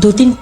2-3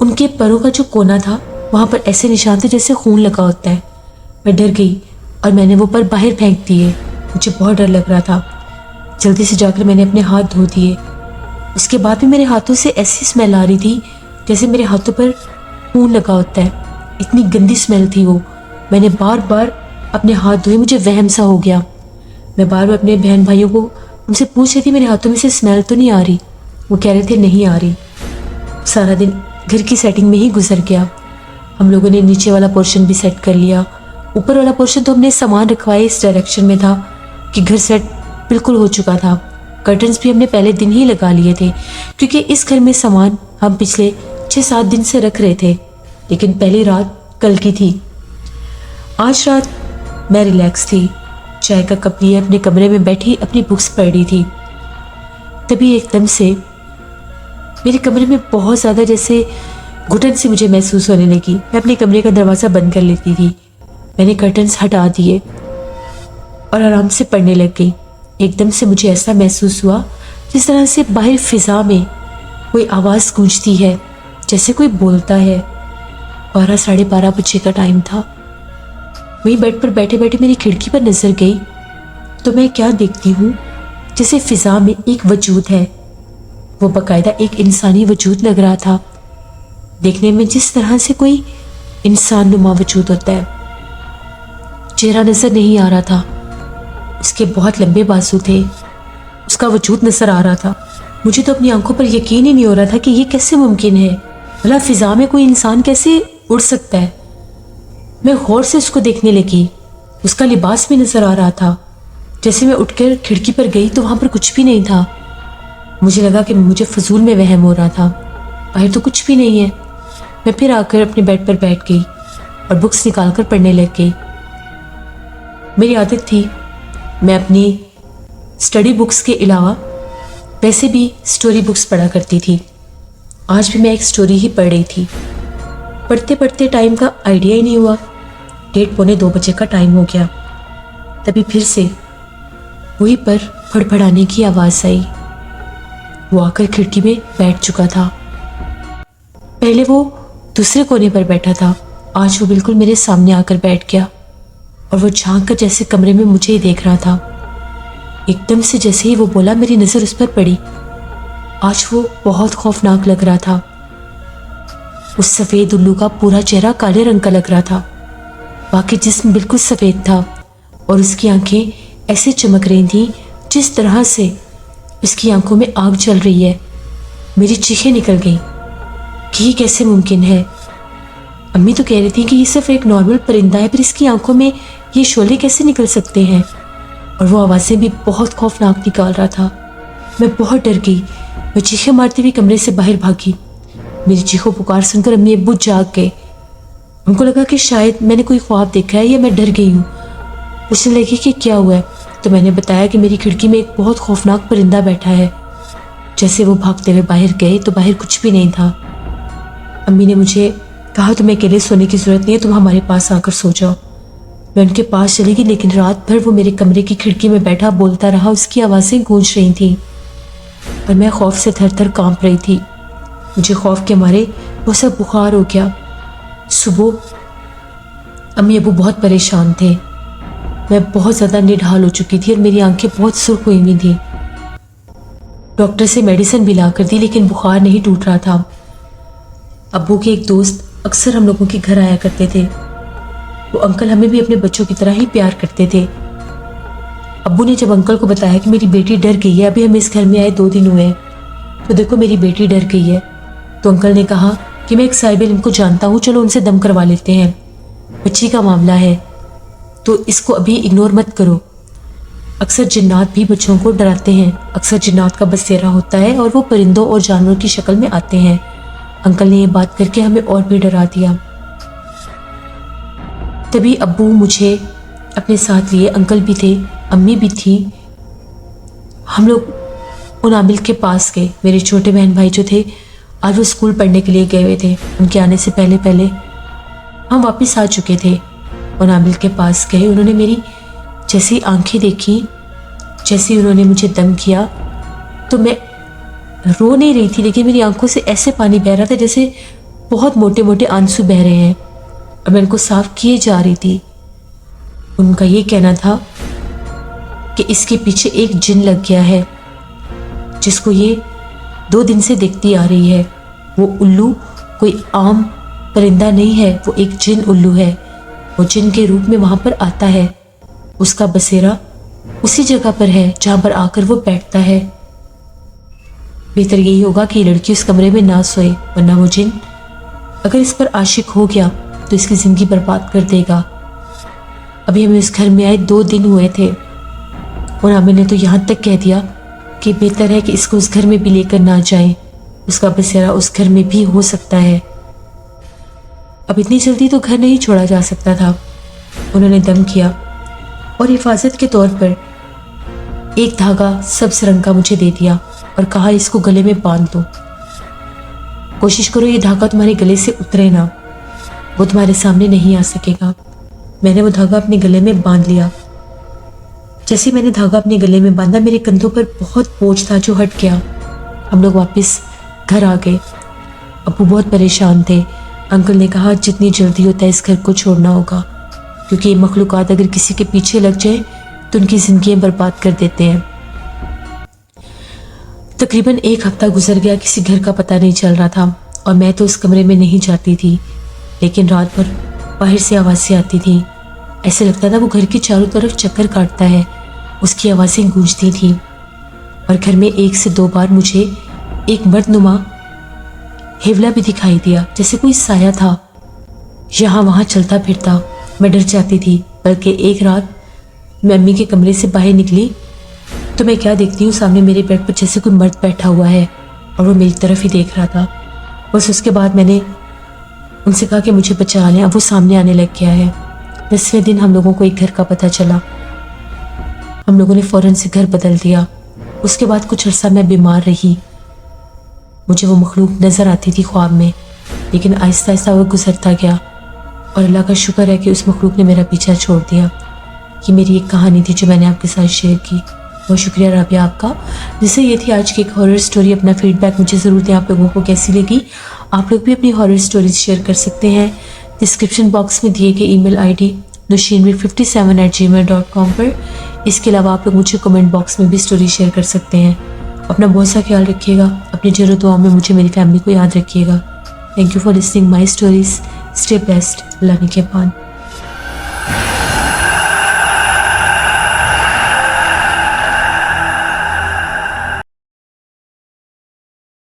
ان کے پروں کا جو کونا تھا وہاں پر ایسے نشان تھے جیسے خون لگا ہوتا ہے۔ میں ڈر گئی اور میں نے وہ پر باہر پھینک دیے۔ مجھے بہت ڈر لگ رہا تھا۔ جلدی سے جا کر میں نے اپنے ہاتھ دھو دیے۔ اس کے بعد بھی میرے ہاتھوں سے ایسی اسمیل آ رہی تھی جیسے میرے ہاتھوں پر خون لگا ہوتا ہے، اتنی گندی اسمیل تھی وہ۔ میں نے بار بار اپنے ہاتھ دھوئے، مجھے وہم سا ہو گیا۔ میں بار بار اپنے بہن بھائیوں کو ان سے پوچھ رہی تھی میرے ہاتھوں میں سے اسمیل تو نہیں آ رہی، وہ کہہ رہے تھے نہیں آ رہی۔ سارا دن گھر کی سیٹنگ میں ہی گزر گیا۔ ہم لوگوں نے نیچے والا پورشن بھی سیٹ کر لیا، اوپر والا پورشن تو ہم نے سامان رکھوائے اس ڈائریکشن میں تھا کہ گھر سیٹ بالکل ہو چکا تھا۔ کرٹنز بھی ہم نے پہلے دن ہی لگا لیے تھے کیونکہ اس گھر میں سامان ہم پچھلے 6-7 دن سے رکھ رہے تھے، لیکن پہلی رات کل کی تھی۔ آج رات میں ریلیکس تھی، چائے کا کپ لیے اپنے کمرے میں بیٹھی اپنی بکس پڑھ رہی تھی۔ تبھی ایک دم سے میرے کمرے میں بہت زیادہ جیسے گھٹن سی مجھے محسوس ہونے لگی۔ میں اپنے کمرے کا دروازہ بند کر لیتی تھی۔ میں نے کرٹنز ہٹا دیے اور آرام سے پڑھنے لگ گئی۔ ایک دم سے مجھے ایسا محسوس ہوا جس طرح سے باہر فضا میں کوئی آواز گونجتی ہے، جیسے کوئی بولتا ہے۔ 12-12:30 بجے کا ٹائم تھا۔ وہیں بیڈ پر بیٹھے بیٹھے میری کھڑکی پر نظر گئی تو میں کیا دیکھتی ہوں، جیسے فضا میں ایک وجود ہے۔ وہ باقاعدہ ایک انسانی وجود لگ رہا تھا، دیکھنے میں جس طرح سے کوئی انسان نما وجود ہوتا ہے۔ چہرہ نظر نہیں آ رہا تھا، اس کے بہت لمبے بازو تھے، اس کا وجود نظر آ رہا تھا۔ مجھے تو اپنی آنکھوں پر یقین ہی نہیں ہو رہا تھا کہ یہ کیسے ممکن ہے، بھلا فضا میں کوئی انسان کیسے اڑ سکتا ہے۔ میں غور سے اس کو دیکھنے لگی، اس کا لباس بھی نظر آ رہا تھا۔ جیسے میں اٹھ کر کھڑکی پر گئی تو وہاں پر کچھ بھی نہیں تھا۔ مجھے لگا کہ مجھے فضول میں وہم ہو رہا تھا، باہر تو کچھ بھی نہیں ہے۔ میں پھر آ کر اپنے بیڈ پر بیٹھ گئی اور بکس نکال کر پڑھنے لگ گئی۔ میری عادت تھی میں اپنی اسٹڈی بکس کے علاوہ ویسے بھی اسٹوری بکس پڑھا کرتی تھی۔ آج بھی میں ایک اسٹوری ہی پڑھ رہی تھی۔ پڑھتے پڑھتے ٹائم کا آئیڈیا ہی نہیں ہوا، 1:45-2 بجے کا ٹائم ہو گیا۔ تبھی پھر سے وہی پر پھڑپھڑانے کی آواز آئی۔ وہ آ کر کھڑکی میں بیٹھ چکا تھا۔ پہلے وہ دوسرے کونے پر بیٹھا تھا، آج وہ بالکل میرے سامنے آ کر بیٹھ گیا اور وہ جھانک کر جیسے کمرے میں مجھے ہی دیکھ رہا تھا۔ ایک دم سے جیسے ہی وہ بولا میری نظر اس پر پڑی۔ آج وہ بہت خوفناک لگ رہا تھا۔ اس سفید الو کا پورا چہرہ کالے رنگ کا لگ رہا تھا، باقی جسم بالکل سفید تھا اور اس کی آنکھیں ایسے چمک رہی تھیں جس طرح سے اس کی آنکھوں میں آگ جل رہی ہے۔ میری چیخیں نکل گئیں کہ یہ کیسے ممکن ہے۔ امی تو کہہ رہی تھی کہ یہ صرف ایک نارمل پرندہ ہے، پھر اس کی آنکھوں میں یہ شعلے کیسے نکل سکتے ہیں؟ اور وہ آوازیں بھی بہت خوفناک نکال رہا تھا۔ میں بہت ڈر گئی، میں چیخیں مارتی ہوئی کمرے سے باہر بھاگی۔ میری چیخوں پکار سن کر امی ابو جاگ گئے۔ ان کو لگا کہ شاید میں نے کوئی خواب دیکھا ہے یا میں ڈر گئی ہوں۔ پوچھنے لگی کہ کیا ہوا ہے، تو میں نے بتایا کہ میری کھڑکی میں ایک بہت خوفناک پرندہ بیٹھا ہے۔ جیسے وہ بھاگتے ہوئے باہر گئے تو باہر کچھ بھی نہیں تھا۔ امی نے مجھے کہا تمہیں اکیلے سونے کی ضرورت نہیں ہے، تم ہمارے پاس آ کر سو جاؤ۔ میں ان کے پاس چلی گئی، لیکن رات بھر وہ میرے کمرے کی کھڑکی میں بیٹھا بولتا رہا، اس کی آوازیں گونج رہی تھیں اور میں خوف سے تھر تھر کانپ رہی تھی۔ مجھے خوف کے مارے بہت سا بخار ہو گیا۔ صبح امی ابو بہت پریشان تھے، میں بہت زیادہ نڈھال ہو چکی تھی اور میری آنکھیں بہت سرخ ہوئی ہوئی تھیں۔ ڈاکٹر سے میڈیسن بھی لا کر دی لیکن بخار نہیں ٹوٹ رہا تھا۔ ابو کے ایک دوست اکثر ہم لوگوں کے گھر آیا کرتے تھے، وہ انکل ہمیں بھی اپنے بچوں کی طرح ہی پیار کرتے تھے۔ ابو نے جب انکل کو بتایا کہ میری بیٹی ڈر گئی ہے، ابھی ہم اس گھر میں آئے 2 دن ہوئے ہیں، تو دیکھو میری بیٹی ڈر گئی ہے، تو انکل نے کہا کہ میں ایک صاحب علم کو جانتا ہوں، چلو ان سے دم کروا لیتے ہیں، بچی کا معاملہ ہے تو اس کو ابھی اگنور مت کرو۔ اکثر جنات بھی بچوں کو ڈراتے ہیں، اکثر جنات کا بسیرا ہوتا ہے اور وہ پرندوں اور جانوروں کی شکل میں آتے ہیں۔ انکل نے یہ بات کر کے ہمیں اور بھی ڈرا دیا۔ تبھی ابو مجھے اپنے ساتھ لیے، انکل بھی تھے، امی بھی تھی، ہم لوگ ان عامل کے پاس گئے۔ میرے چھوٹے بہن بھائی جو تھے آج وہ اسکول پڑھنے کے لیے گئے ہوئے تھے، ان کے آنے سے پہلے پہلے ہم واپس آ چکے تھے۔ ان عامل کے پاس گئے، انہوں نے میری جیسی آنکھیں دیکھی، جیسے انہوں نے مجھے دم کیا تو میں رو نہیں رہی تھی، لیکن میری آنکھوں سے ایسے پانی بہ رہا تھا جیسے بہت موٹے موٹے آنسو بہ رہے ہیں اور میں ان کو صاف کیے جا رہی تھی۔ ان کا یہ کہنا تھا کہ اس کے پیچھے ایک جن لگ گیا ہے جس کو یہ 2 دن سے دیکھتی آ رہی ہے۔ وہ الو کوئی عام پرندہ نہیں ہے، وہ ایک جن الو ہے۔ وہ جن کے روپ میں وہاں پر آتا ہے۔ اس کا بسیرا اسی جگہ پر ہے جہاں پر آ کر وہ بیٹھتا ہے۔ بہتر یہی ہوگا کہ یہ لڑکی اس کمرے میں نہ سوئے، ورنہ وہ جن اگر اس پر عاشق ہو گیا تو اس کی زندگی برباد کر دے گا۔ ابھی ہمیں اس گھر میں آئے 2 دن ہوئے تھے اور ہمیں نے تو یہاں تک کہہ دیا کہ بہتر ہے کہ اس کو اس گھر میں بھی لے کر نہ جائیں، اس کا بسیرا اس گھر میں بھی ہو سکتا ہے۔ اب اتنی جلدی تو گھر نہیں چھوڑا جا سکتا تھا۔ انہوں نے دم کیا اور حفاظت کے طور پر ایک دھاگا سبز رنگ کا مجھے دے دیا اور کہا اس کو گلے میں باندھ دو۔ کوشش کرو یہ دھاگا تمہارے گلے سے اترے نہ، وہ تمہارے سامنے نہیں آ سکے گا۔ میں نے وہ دھاگا اپنے گلے میں باندھ لیا۔ جیسے میں نے دھاگا اپنے گلے میں باندھا میرے کندھوں پر بہت بوجھ تھا جو ہٹ گیا۔ ہم لوگ واپس گھر آ گئے۔ ابو بہت پریشان تھے۔ انکل نے کہا جتنی جلدی ہوتا ہے اس گھر کو چھوڑنا ہوگا، کیونکہ یہ مخلوقات اگر کسی کے پیچھے لگ جائیں تو ان کی زندگیاں برباد کر دیتے ہیں۔ تقریباً 1 ہفتہ گزر گیا، کسی گھر کا پتہ نہیں چل رہا تھا اور میں تو اس کمرے میں نہیں جاتی تھی، لیکن رات بھر باہر سے آوازیں آتی تھیں۔ ایسے لگتا تھا وہ گھر کی چاروں طرف چکر کاٹتا ہے، اس کی آوازیں گونجتی تھیں۔ اور گھر میں 1 سے 2 بار مجھے ایک مرد نما ہیولا بھی دکھائی دیا، جیسے کوئی سایہ تھا یہاں وہاں چلتا پھرتا۔ میں ڈر جاتی تھی، بلکہ ایک رات میں امی کے کمرے سے باہر نکلی تو میں کیا دیکھتی ہوں، سامنے میرے بیڈ پر جیسے کوئی مرد بیٹھا ہوا ہے اور وہ میری طرف ہی دیکھ رہا تھا۔ بس اس کے بعد میں نے ان سے کہا کہ مجھے بچا لیں، اب وہ سامنے آنے لگ گیا ہے۔ 10ویں دن ہم لوگوں کو ایک گھر کا پتہ چلا۔ ہم لوگوں نے فوراً سے گھر بدل دیا۔ اس کے بعد کچھ عرصہ میں بیمار رہی۔ مجھے وہ مخلوق نظر آتی تھی خواب میں، لیکن آہستہ آہستہ وہ گزرتا گیا اور اللہ کا شکر ہے کہ اس مخلوق نے میرا پیچھا چھوڑ دیا۔ یہ میری ایک کہانی تھی جو میں نے آپ کے ساتھ شیئر کی۔ بہت شکریہ رابعہ آپ کا۔ جیسے یہ تھی آج کی ایک ہارر سٹوری۔ اپنا فیڈ بیک مجھے ضرور دیں، آپ لوگوں کو کیسی لگی۔ آپ لوگ بھی اپنی ہارر سٹوریز شیئر کر سکتے ہیں ڈسکرپشن باکس میں دیے گئے ای میل آئی ڈی nushinmir57@gmail.com پر۔ اس کے علاوہ آپ لوگ مجھے کمنٹ باکس میں بھی سٹوری شیئر کر سکتے ہیں۔ اپنا بہت سا خیال رکھیے گا، اپنی جر و دعاؤں میں مجھے میری فیملی کو یاد رکھیے گا۔ Thank you for listening my stories. Stay best. اللہ نگہبان۔